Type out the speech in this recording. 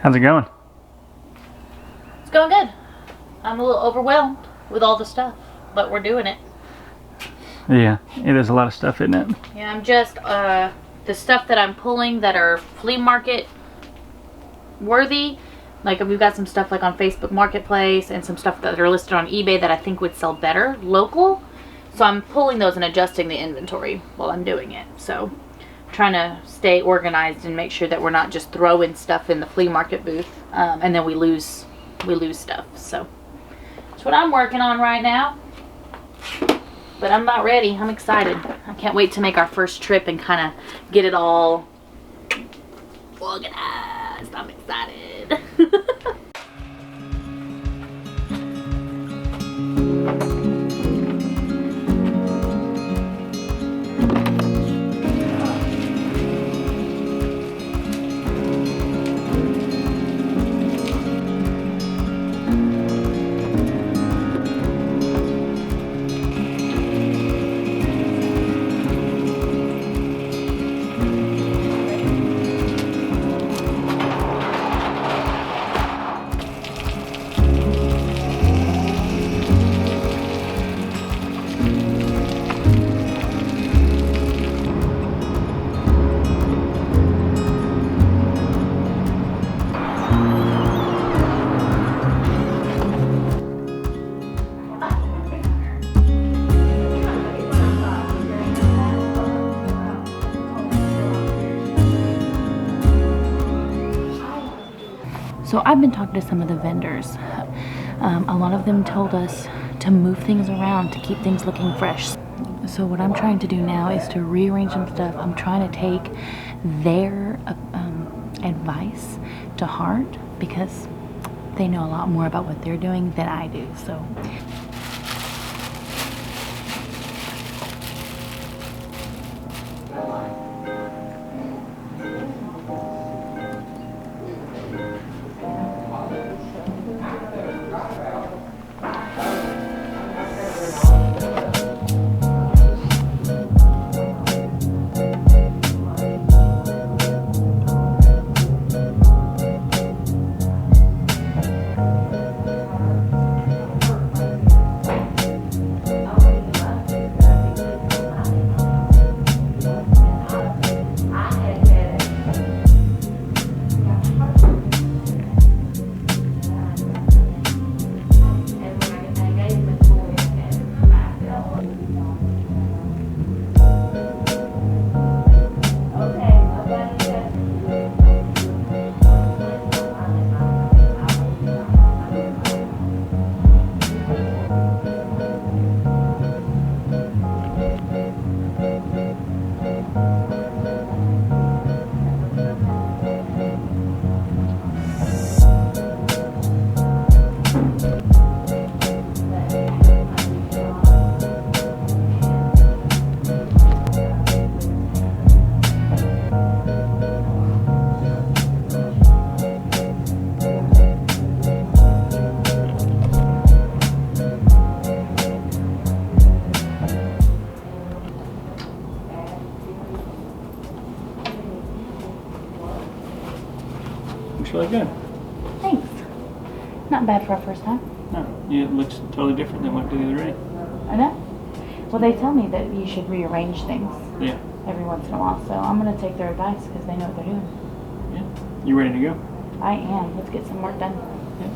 How's it going? It's going good. I'm a little overwhelmed with all the stuff, but we're doing it. Yeah, it is a lot of stuff, isn't it? Yeah, I'm just, the stuff that I'm pulling that are flea market worthy. Like, we've got some stuff like on Facebook Marketplace and some stuff that are listed on eBay that I think would sell better local. So I'm pulling those and adjusting the inventory while I'm doing it. So trying to stay organized and make sure that we're not just throwing stuff in the flea market booth and then we lose stuff. So that's what I'm working on right now. But I'm about ready. I'm excited. I can't wait to make our first trip and kind of get it all organized. I'm excited. So I've been talking to some of the vendors. A lot of them told us to move things around to keep things looking fresh. So what I'm trying to do now is to rearrange some stuff. I'm trying to take their advice to heart because they know a lot more about what they're doing than I do. So Looks really good. thanks. Not bad for a first time. No, yeah, it looks totally different than what it did the other day. I know. Well, they tell me that you should rearrange things Yeah. every once in a while. So I'm going to take their advice because they know what they're doing. Yeah. You ready to go? I am. Let's get some work done. Yeah.